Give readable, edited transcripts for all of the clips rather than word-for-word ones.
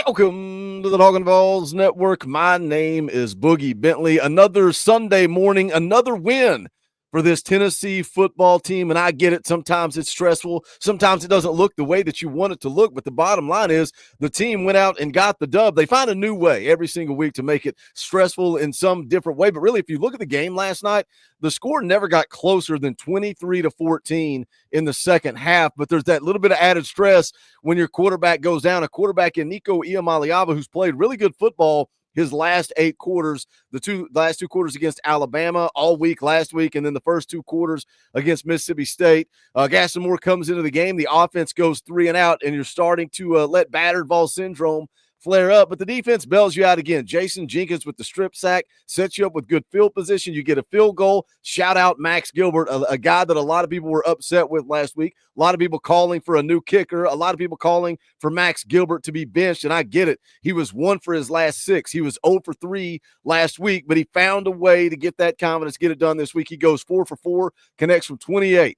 Welcome to the Talkin VAWLS Network. My name is Boogie Bentley. Another Sunday morning, another win for this Tennessee football team. And I get it. Sometimes it's stressful. Sometimes it doesn't look the way that you want it to look. But the bottom line is the team went out and got the dub. They find a new way every single week to make it stressful in some different way. But really, if you look at the game last night, the score never got closer than 23-14 in the second half. But there's that little bit of added stress when your quarterback goes down. A quarterback in Nico Iamaleava, who's played really good football his last 8 quarters, the last two quarters against Alabama all week last week, and then the first 2 quarters against Mississippi State. Gaston Moore comes into the game. The offense goes 3 and out, and you're starting to let battered ball syndrome flare up, but the defense bails you out again. Jason Jenkins with the strip sack sets you up with good field position. You get a field goal. Shout out Max Gilbert, a guy that a lot of people were upset with last week. A lot of people calling for a new kicker. A lot of people calling for Max Gilbert to be benched, and I get it. He was 1 for his last 6. He was 0 for 3 last week, but he found a way to get that confidence, get it done this week. He goes 4 for 4, connects from 24,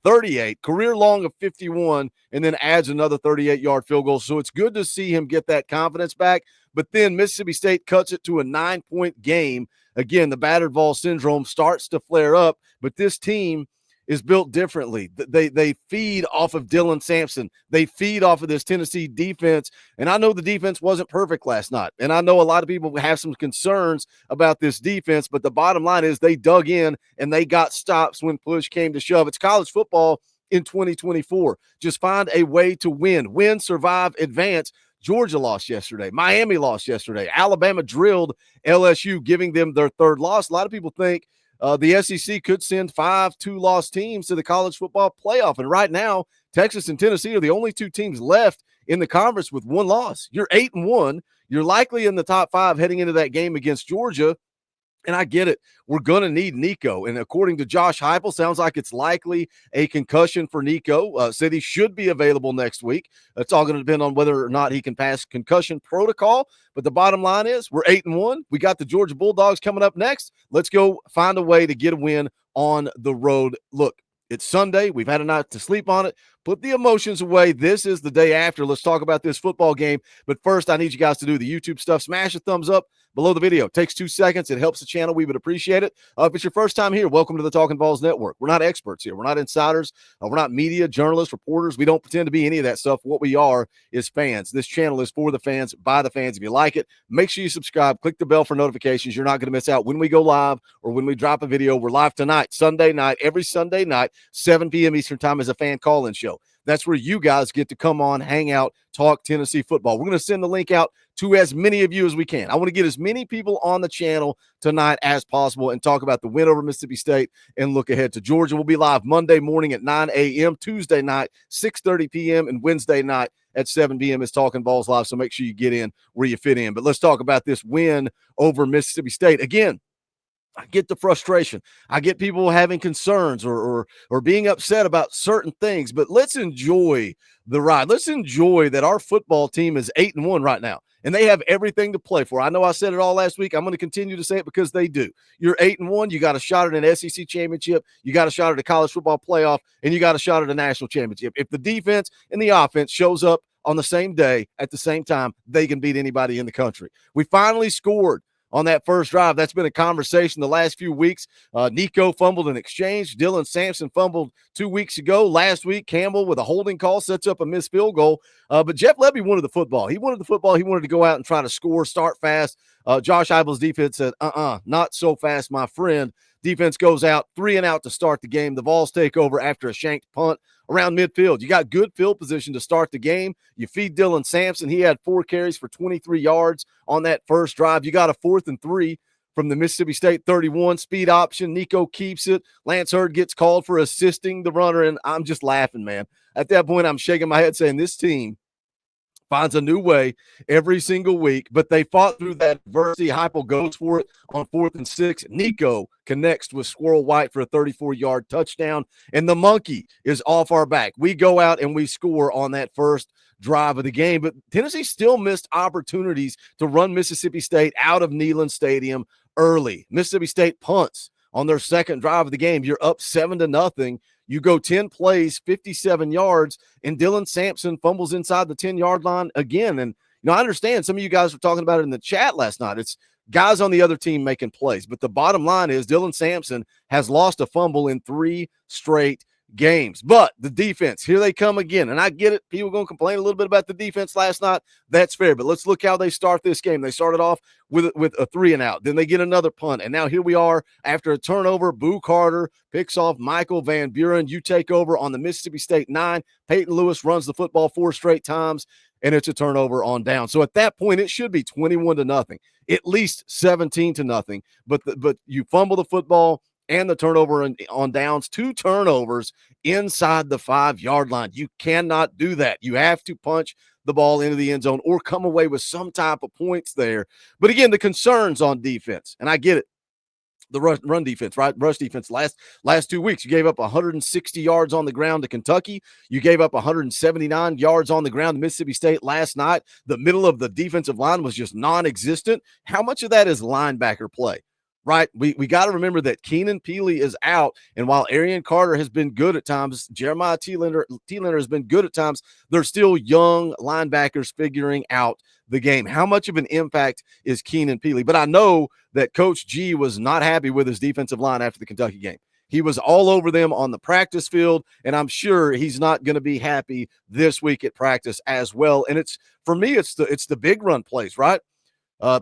38, career long of 51, and then adds another 38-yard field goal. So it's good to see him get that confidence back. But then Mississippi State cuts it to a 9-point game. Again, the battered ball syndrome starts to flare up, but this team is built differently. They feed off of Dylan Sampson. They feed off of this Tennessee defense. And I know the defense wasn't perfect last night. And I know a lot of people have some concerns about this defense, but the bottom line is they dug in and they got stops when push came to shove. It's college football in 2024. Just find a way to win, survive, advance. Georgia lost yesterday. Miami lost yesterday. Alabama drilled LSU, giving them their 3rd loss. A lot of people think the SEC could send 5 2-loss teams to the college football playoff. And right now, Texas and Tennessee are the only 2 teams left in the conference with 1 loss. You're 8-1. You're likely in the top 5 heading into that game against Georgia. And I get it. We're going to need Nico. And according to Josh Heupel, sounds like it's likely a concussion for Nico. Said he should be available next week. It's all going to depend on whether or not he can pass concussion protocol. But the bottom line is we're 8-1. We got the Georgia Bulldogs coming up next. Let's go find a way to get a win on the road. Look, it's Sunday. We've had a night to sleep on it. Put the emotions away. This is the day after. Let's talk about this football game. But first, I need you guys to do the YouTube stuff. Smash a thumbs up below the video. It takes 2 seconds. It helps the channel. We would appreciate it. If it's your first time here, welcome to the Talkin VAWLS Network. We're not experts here. We're not insiders. We're not media, journalists, reporters. We don't pretend to be any of that stuff. What we are is fans. This channel is for the fans, by the fans. If you like it, make sure you subscribe. Click the bell for notifications. You're not going to miss out when we go live or when we drop a video. We're live tonight, Sunday night, every Sunday night, 7 p.m. Eastern time as a fan call-in show. That's where you guys get to come on, hang out, talk Tennessee football. We're going to send the link out to as many of you as we can. I want to get as many people on the channel tonight as possible and talk about the win over Mississippi State and look ahead to Georgia. We'll be live Monday morning at 9 a.m., Tuesday night, 6:30 p.m., and Wednesday night at 7 p.m. is Talkin VAWLS Live, so make sure you get in where you fit in. But let's talk about this win over Mississippi State. Again, I get the frustration. I get people having concerns or being upset about certain things, but let's enjoy the ride. Let's enjoy that our football team is 8-1 right now, and they have everything to play for. I know I said it all last week. I'm going to continue to say it because they do. You're 8-1. You got a shot at an SEC championship. You got a shot at a college football playoff, and you got a shot at a national championship. If the defense and the offense shows up on the same day at the same time, they can beat anybody in the country. We finally scored on that first drive. That's been a conversation the last few weeks. Nico fumbled an exchange. Dylan Sampson fumbled 2 weeks ago. Last week, Campbell with a holding call sets up a missed field goal. But Jeff Lebby wanted the football. He wanted the football. He wanted to go out and try to score, start fast. Josh Heupel's defense said, not so fast, my friend. Defense goes out, 3 and out to start the game. The Vols take over after a shanked punt around midfield. You got good field position to start the game. You feed Dylan Sampson. He had 4 carries for 23 yards on that first drive. You got a 4th and 3 from the Mississippi State 31 speed option. Nico keeps it. Lance Hurd gets called for assisting the runner, and I'm just laughing, man. At that point, I'm shaking my head saying this team finds a new way every single week, but they fought through that adversity. Heupel goes for it on 4th and 6. Nico connects with Squirrel White for a 34-yard touchdown, and the monkey is off our back. We go out and we score on that first drive of the game, but Tennessee still missed opportunities to run Mississippi State out of Neyland Stadium early. Mississippi State punts on their second drive of the game. You're up 7-0. You go 10 plays, 57 yards, and Dylan Sampson fumbles inside the 10-yard line again. And, I understand some of you guys were talking about it in the chat last night. It's guys on the other team making plays. But the bottom line is Dylan Sampson has lost a fumble in 3 straight games. But the defense, here they come again. And I get it. People are going to complain a little bit about the defense last night. That's fair. But let's look how they start this game. They started off with a 3-and-out. Then they get another punt. And now here we are after a turnover. Boo Carter picks off Michael Van Buren. You take over on the Mississippi State 9. Peyton Lewis runs the football 4 straight times, and it's a turnover on down. So at that point, it should be 21-0, at least 17-0. But you fumble the football and the turnover on downs, 2 turnovers inside the 5-yard line. You cannot do that. You have to punch the ball into the end zone or come away with some type of points there. But again, the concerns on defense, and I get it. The run defense, right? Rush defense. Last 2 weeks, you gave up 160 yards on the ground to Kentucky. You gave up 179 yards on the ground to Mississippi State last night. The middle of the defensive line was just non-existent. How much of that is linebacker play? Right? We got to remember that Keenan Peely is out, and while Arian Carter has been good at times, Jeremiah Thielener has been good at times, they're still young linebackers figuring out the game. How much of an impact is Keenan Peely? But I know that Coach G was not happy with his defensive line after the Kentucky game. He was all over them on the practice field, and I'm sure he's not going to be happy this week at practice as well. And for me, it's the big run plays, right?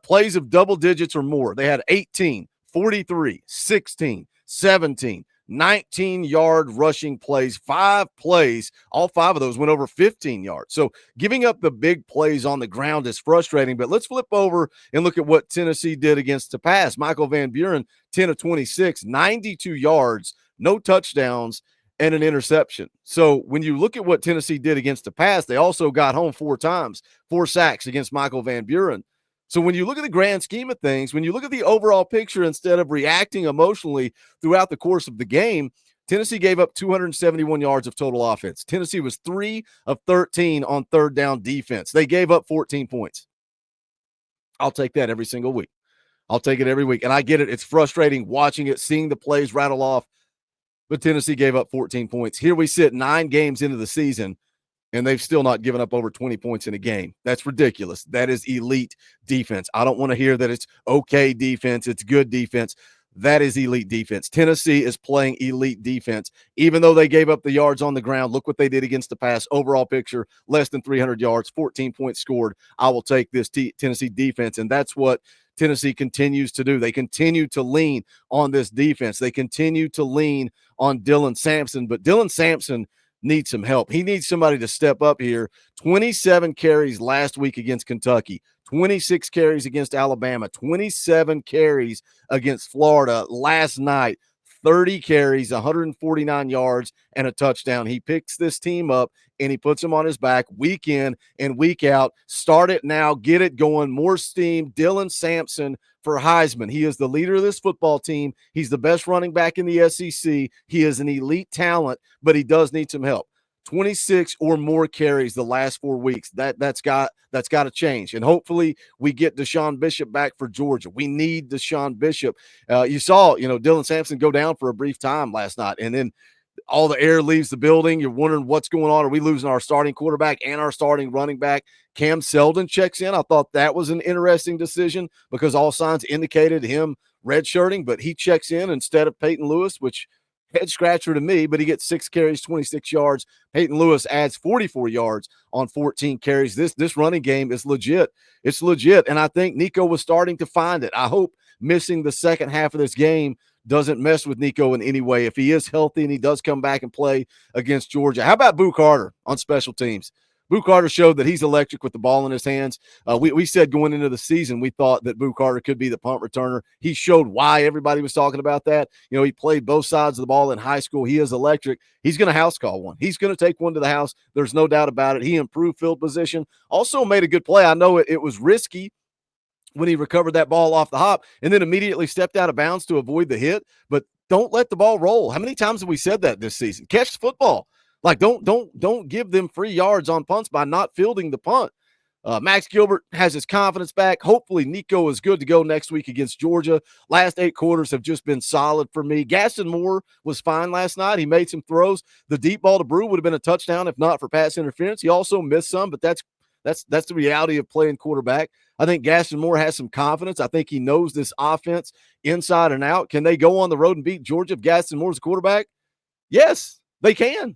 Plays of double digits or more. They had 18, 43, 16, 17, 19-yard rushing plays, 5 plays. All 5 of those went over 15 yards. So giving up the big plays on the ground is frustrating. But let's flip over and look at what Tennessee did against the pass. Michael Van Buren, 10 of 26, 92 yards, no touchdowns, and an interception. So when you look at what Tennessee did against the pass, they also got home 4 times, 4 sacks against Michael Van Buren. So when you look at the grand scheme of things, when you look at the overall picture, instead of reacting emotionally throughout the course of the game, Tennessee gave up 271 yards of total offense. Tennessee was 3 of 13 on third down defense. They gave up 14 points. I'll take that every single week. I'll take it every week. And I get it. It's frustrating watching it, seeing the plays rattle off. But Tennessee gave up 14 points. Here we sit 9 games into the season, and they've still not given up over 20 points in a game. That's ridiculous. That is elite defense. I don't want to hear that it's okay defense, it's good defense. That is elite defense. Tennessee is playing elite defense. Even though they gave up the yards on the ground, look what they did against the pass. Overall picture, less than 300 yards, 14 points scored. I will take this Tennessee defense, and that's what Tennessee continues to do. They continue to lean on this defense. They continue to lean on Dylan Sampson, but Dylan Sampson needs some help. He needs somebody to step up here. 27 carries last week against Kentucky, 26 carries against Alabama, 27 carries against Florida last night, 30 carries, 149 yards, and a touchdown. He picks this team up, and he puts them on his back week in and week out. Start it now. Get it going. More steam. Dylan Sampson for Heisman. He is the leader of this football team. He's the best running back in the SEC. He is an elite talent, but he does need some help. 26 or more carries the last 4 weeks. That's got to change. And hopefully we get Deshaun Bishop back for Georgia. We need Deshaun Bishop. You saw, Dylan Sampson go down for a brief time last night, and then all the air leaves the building. You're wondering what's going on. Are we losing our starting quarterback and our starting running back? Cam Seldon checks in. I thought that was an interesting decision because all signs indicated him redshirting, but he checks in instead of Peyton Lewis, which head scratcher to me, but he gets 6 carries, 26 yards. Peyton Lewis adds 44 yards on 14 carries. This running game is legit. It's legit, and I think Nico was starting to find it. I hope missing the second half of this game doesn't mess with Nico in any way. If he is healthy and he does come back and play against Georgia. How about Boo Carter on special teams? Boo Carter showed that he's electric with the ball in his hands. We said going into the season, we thought that Boo Carter could be the punt returner. He showed why everybody was talking about that. He played both sides of the ball in high school. He is electric. He's going to house call one. He's going to take one to the house. There's no doubt about it. He improved field position. Also made a good play. I know it was risky when he recovered that ball off the hop and then immediately stepped out of bounds to avoid the hit, but don't let the ball roll. How many times have we said that this season? Catch the football. Like, don't give them free yards on punts by not fielding the punt. Max Gilbert has his confidence back. Hopefully, Nico is good to go next week against Georgia. Last 8 quarters have just been solid for me. Gaston Moore was fine last night. He made some throws. The deep ball to Brew would have been a touchdown if not for pass interference. He also missed some, but that's the reality of playing quarterback. I think Gaston Moore has some confidence. I think he knows this offense inside and out. Can they go on the road and beat Georgia if Gaston Moore's a quarterback? Yes, they can.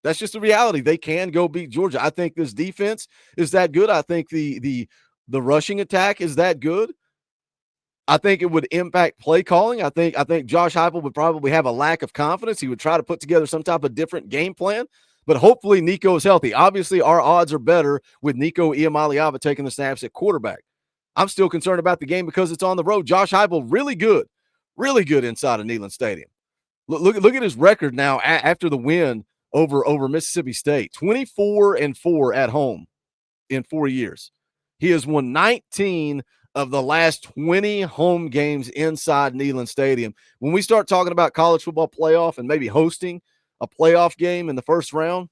That's just the reality. They can go beat Georgia. I think this defense is that good. I think the rushing attack is that good. I think it would impact play calling. I think Josh Heupel would probably have a lack of confidence. He would try to put together some type of different game plan, but hopefully Nico is healthy. Obviously, our odds are better with Nico Iamaleava taking the snaps at quarterback. I'm still concerned about the game because it's on the road. Josh Heupel, really good inside of Neyland Stadium. Look at his record now after the win over Mississippi State. 24-4 at home in 4 years. He has won 19 of the last 20 home games inside Neyland Stadium. When we start talking about college football playoff and maybe hosting a playoff game in the first round,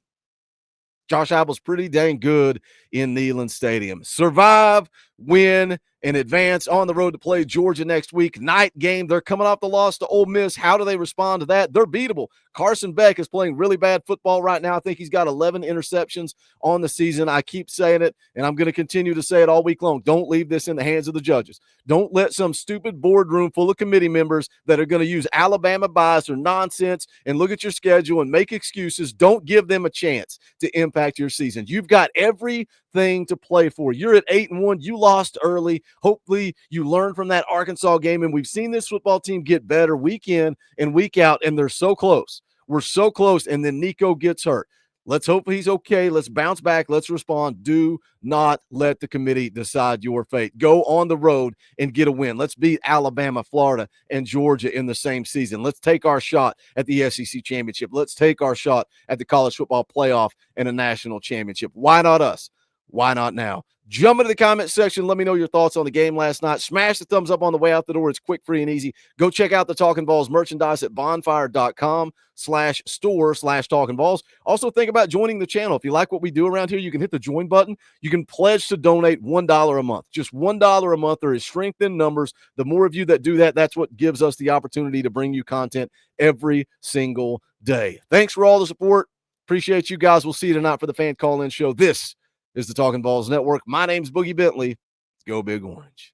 Josh Heupel's pretty dang good in Neyland Stadium. Survive, win, and advance on the road to play Georgia next week. Night game. They're coming off the loss to Ole Miss. How do they respond to that? They're beatable. Carson Beck is playing really bad football right now. I think he's got 11 interceptions on the season. I keep saying it, and I'm going to continue to say it all week long. Don't leave this in the hands of the judges. Don't let some stupid boardroom full of committee members that are going to use Alabama bias or nonsense and look at your schedule and make excuses. Don't give them a chance to impact your season. You've got everything to play for. You're at 8-1. You lost early. Hopefully you learn from that Arkansas game, and we've seen this football team get better week in and week out, and they're so close. We're so close, and then Nico gets hurt. Let's hope he's okay. Let's bounce back. Let's respond. Do not let the committee decide your fate. Go on the road and get a win. Let's beat Alabama, Florida, and Georgia in the same season. Let's take our shot at the SEC championship. Let's take our shot at the college football playoff and a national championship. Why not us? Why not now? Jump into the comment section. Let me know your thoughts on the game last night. Smash the thumbs up on the way out the door. It's quick, free, and easy. Go check out the Talkin VAWLS merchandise at bonfire.com/store/Talkin VAWLS. Also, think about joining the channel. If you like what we do around here, you can hit the join button. You can pledge to donate $1 a month. Just $1 a month. There is strength in numbers. The more of you that do that, that's what gives us the opportunity to bring you content every single day. Thanks for all the support. Appreciate you guys. We'll see you tonight for the fan call-in show. This is the Talkin VAWLS Network. My name's Boogie Bentley. Go Big Orange.